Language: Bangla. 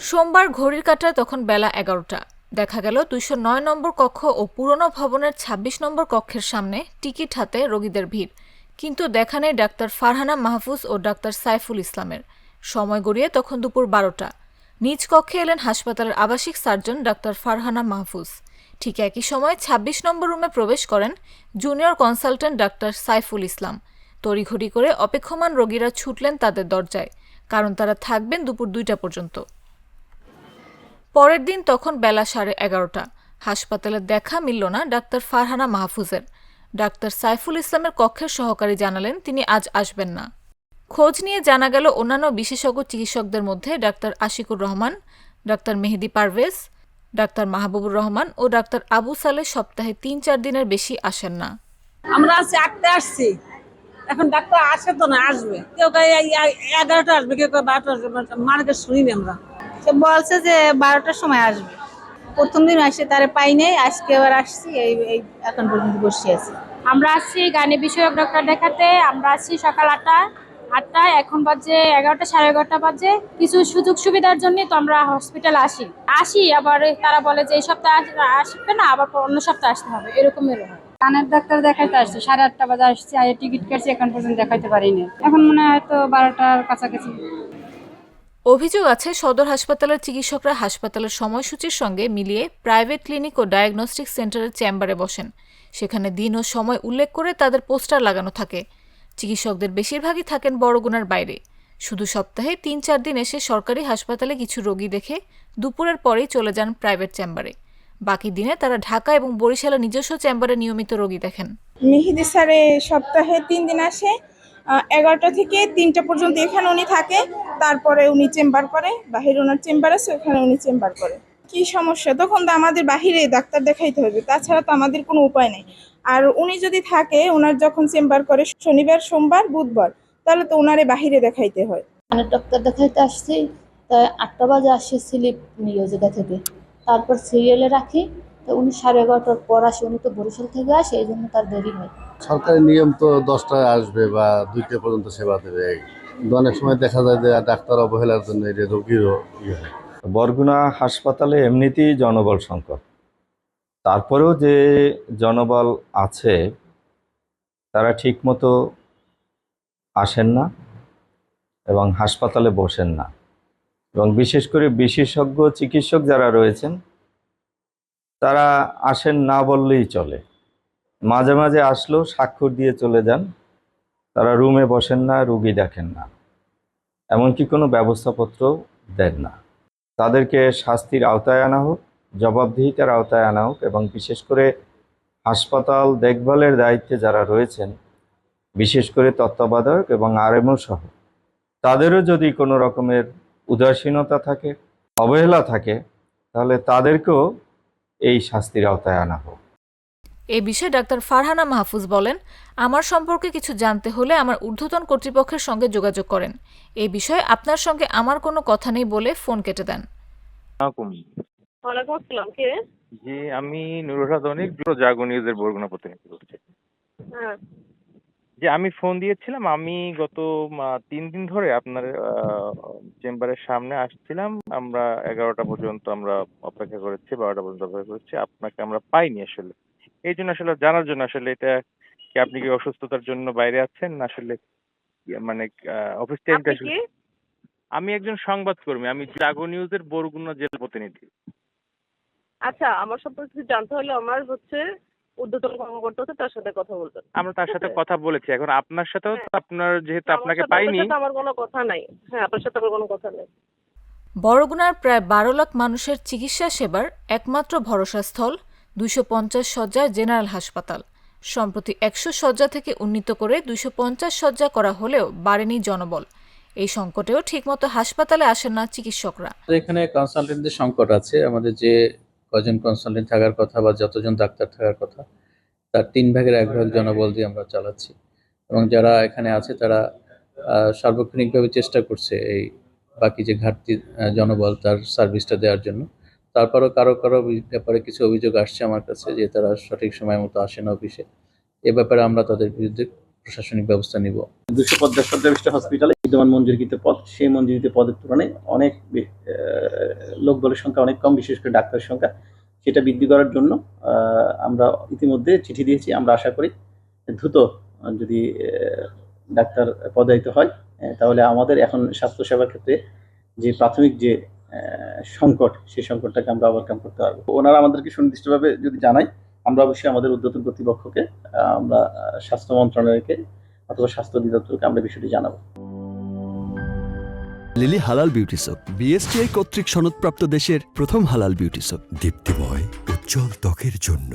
সোমবার ঘড়ির কাঁটায় তখন বেলা ১১টা। দেখা গেল ২০৯ নম্বর কক্ষ ও পুরনো ভবনের ২৬ নম্বর কক্ষের সামনে টিকিট হাতে রোগীদের ভিড়। কিন্তু দেখা নেই ডাক্তার ফারহানা মাহফুজ ও ডাক্তার সাইফুল ইসলামের। সময় গড়িয়ে তখন দুপুর ১২টা। নিজ কক্ষে এলেন হাসপাতালের আবাসিক সার্জন ডাক্তার ফারহানা মাহফুজ। ঠিক একই সময় ২৬ নম্বর রুমে প্রবেশ করেন junior consultant doctor Saiful Islam. তড়িঘড়ি করে অপেক্ষমান রোগীরা ছুটলেন তাদের দরজায়, কারণ তারা থাকবেন দুপুর ২টা পর্যন্ত। পরের দিন তখন বেলা ১১:৩০। হাসপাতালে দেখা মিলল না ডাক্তার ফারহানা মাহফুজের। ডাক্তার সাইফুল ইসলামের কক্ষের সহকারী জানালেন তিনি আজ আসবেন না। খোঁজ নিয়ে জানা গেল অন্যান্য বিশেষজ্ঞ চিকিৎসকদের মধ্যে ডাক্তার আশিকুর রহমান, ডাক্তার মেহেদি পারভেজ, ডাক্তার মাহবুবুর রহমান ও ডাক্তার আবু সালেহ সপ্তাহে ৩-৪ দিনের বেশি আসেন না। আমরা আজকে ৮টা আসছি, এখন ডাক্তার আসে তো না, আসবে কেউ ১১টা আসবে, কেউ ১২টা আসবে, মার্কে শুনিনি আমরা। সে বলছে যে 12টার সময় আসবে। প্রথম দিন আসে তারে পাই নাই, আজকে আবার আসছি, এই এখন পর্যন্ত বসে আছি। আমরা আসছি গাইনি বিষয়ক ডক্টর দেখাতে। আমরা আসছি সকাল ৮টায়, এখন বাজে ১১টা, ১১:৩০ বাজে। কিছু সুযোগ সুবিধার জন্য তো আমরা হসপিটালে আসি আবার তারা বলে যে এই সপ্তাহে আসবে না, আবার অন্য সপ্তাহে আসতে হবে, এরকমের হয়। কানের ডাক্তার দেখাইতে আসছি ৮:৩০ বাজে আসছি, আর টিকিট কাটছি, এখন পর্যন্ত দেখাইতে পারিনি। এখন মনে হয় হয়তো 12টার কাছাকাছি। অভিযোগ আছে সদর হাসপাতালের চিকিৎসকরা হাসপাতালের সময়সূচির সঙ্গে মিলিয়ে প্রাইভেট ক্লিনিক ও ডায়াগনস্টিক সেন্টারের চেম্বারে বসেন। সেখানে দিন ও সময় উল্লেখ করে তাদের পোস্টার লাগানো থাকে। চিকিৎসকদের বেশিরভাগই থাকেন বড়গুনার বাইরে। শুধু সপ্তাহে ৩-৪ দিন এসে সরকারি হাসপাতালে কিছু রোগী দেখে দুপুরের পরেই চলে যান প্রাইভেট চেম্বারে। বাকি দিনে তারা ঢাকা এবং বরিশালের নিজস্ব চেম্বারে নিয়মিত রোগী দেখেন। মেহেদি স্যারে সপ্তাহে ৩ দিন আসে, ১১টা থেকে ৩টা পর্যন্ত এখানে উনি থাকে। তারপরে উনি চেম্বার করে, বাহিরে ওনার চেম্বার আছে, ওখানে উনি চেম্বার করে। কি সমস্যা, তখন তো আমাদের বাহিরে ডাক্তার দেখাইতে হবে, তাছাড়া তো আমাদের কোনো উপায় নেই। আর উনি যদি থাকে, ওনার যখন চেম্বার করে শনিবার, সোমবার, বুধবার, তাহলে তো ওনারে বাহিরে দেখাইতে হয়। কানের ডক্টর দেখাইতে আসছি, তাই ৮টা বাজে আসি স্লিপ নিয়ে ওই জায়গা থেকে, তারপর সিরিয়ালে রাখি। তো উনি 11:30টার পর আসে, উনি তো বরিশাল থেকে আসে, এই জন্য তার দেরি হয়। সরকারি নিয়ম তো 10টায় আসবে বা 2টা পর্যন্ত সেবা দেবে। কিন্তু অনেক সময় দেখা যায় যে ডাক্তার অবহেলার জন্য এটা রোগীরও ইয়ে হয়। বরগুনা হাসপাতালে এমনিতেই জনবল সংকট, তারপরেও যে জনবল আছে তারা ঠিকমতো আসেন না এবং হাসপাতালে বসেন না, এবং বিশেষ করে বিশেষজ্ঞ চিকিৎসক যারা রয়েছেন তারা আসেন না বললেই চলে। মাঝে মাঝে আসলেও স্বাক্ষর দিয়ে চলে যান, তারা রুমে বসেন না, রুগী দেখেন না, এমনকি কোনো ব্যবস্থাপত্র দেন না। তাদেরকে শাস্তির আওতায় আনা হোক, জবাবদিহিতার আওতায় আনা হোক, এবং বিশেষ করে হাসপাতাল দেখভালের দায়িত্বে যারা রয়েছেন, বিশেষ করে তত্ত্বাবধায়ক এবং আরএমও সহ, তাদেরও যদি কোনো রকমের উদাসীনতা থাকে, অবহেলা থাকে, তাহলে তাদেরকেও এই শাস্তির আওতায় আনা হোক। এ বিষয়ে ডাক্তার ফারহানা মাহফুজ বলেন, আমার সম্পর্কে কিছু জানতে হলে আমার ঊর্ধ্বতন কর্তৃপক্ষের সঙ্গে যোগাযোগ করেন। এ বিষয়ে আপনার সঙ্গে আমার কোনো কথা নেই বলে ফোন কেটে দেন। ওয়ালাইকুম আসসালাম, কে? জি, আমি নুরুল অনিক, জাগো নিউজের বরগুনা প্রতিনিধি বলছি। হ্যাঁ, যে আমি ফোন দিয়েছিলাম, আমি গত 3 দিন ধরে আপনার চেম্বারের সামনে আসছিলাম। আমরা 11টা পর্যন্ত আমরা অপেক্ষা করেছি, 12টা পর্যন্ত অপেক্ষা করেছি, আপনাকে আমরা পাইনি আসলে। এই জন্য আসলে জানার জন্য, আসলে এটা কি আপনি কি অসুস্থতার জন্য বাইরে আছেন না আসলে মানে অফিস টাইমটা? আপনি কি? আমি একজন সংবাদকর্মী, আমি জাগো নিউজের বরগুনা জেলা প্রতিনিধি। আচ্ছা, আমার সম্পর্কে কিছু জানতে হলে আমার ঊর্ধ্বতন কর্মকর্তা আছে, তার সাথে কথা বলবেন। আমরা তার সাথে কথা বলেছি, এখন আপনার সাথেও তো আপনার যেহেতু আপনাকে আমার পাইনি। সাথে আমার কোনো কথা নাই। হ্যাঁ, আপনার সাথে আমার কোনো কথা নেই। বরগুনার প্রায় ১২ লাখ মানুষের চিকিৎসা সেবার একমাত্র ভরসাস্থল ২৫০ শয্যার জেনারেল হাসপাতাল। সম্প্রতি ১০০ শয্যা থেকে উন্নীত করে ২৫০ শয্যা করা হলেও বাড়েনি জনবল। এই সংকটেও ঠিকমতো হাসপাতালে আসেন না চিকিৎসকরা। এখানে কনসালটেন্টদের সংকট আছে। আমাদের যে কজন কনসালটেন্ট থাকার কথা বা যতজন ডাক্তার থাকার কথা, তার 3 ভাগের 1 ভাগ জনবল দিয়ে আমরা চালাচ্ছি, এবং যারা এখানে আছে তারা সার্বক্ষণিকভাবে চেষ্টা করছে এই বাকি যে ঘাটতি জনবল তার সার্ভিসটা দেওয়ার জন্য। তারপরও কারো ব্যাপারে কিছু অভিযোগ আসছে আমার কাছে যে তারা সঠিক সময় মতো আসে না অফিসে। এ ব্যাপারে আমরা তাদের বিরুদ্ধে প্রশাসনিক ব্যবস্থা নিব। 250 শয্যা বিশিষ্ট হসপিটালে বিদ্যমান মঞ্জুরিকৃত পদ, সেই মঞ্জুরিত পদের তুলনায় অনেক লোকবলের সংখ্যা অনেক কম, বিশেষ করে ডাক্তারের সংখ্যা, সেটা বৃদ্ধি করার জন্য আমরা ইতিমধ্যে চিঠি দিয়েছি। আমরা আশা করি দ্রুত যদি ডাক্তার পদায়িত হয় তাহলে আমাদের এখন স্বাস্থ্যসেবার ক্ষেত্রে যে প্রাথমিক যে সংকট, সেই সংকটটাকে আমরা ওভারকাম করতে পারবো। ওনারা আমাদেরকে সুনির্দিষ্টভাবে যদি জানায়, আমরা অবশ্যই আমাদের ঊর্ধ্বতন কর্তৃপক্ষকে, আমরা স্বাস্থ্য মন্ত্রণালয়কে অথবা স্বাস্থ্য অধিদপ্তরকে আমরা বিষয়টি জানাবো। লিলি হালাল বিউটি সোপ, বিএসটিআই কর্তৃক সনদপ্রাপ্ত দেশের প্রথম হালাল বিউটি সোপ, দীপ্তিময় উজ্জ্বল ত্বকের জন্য।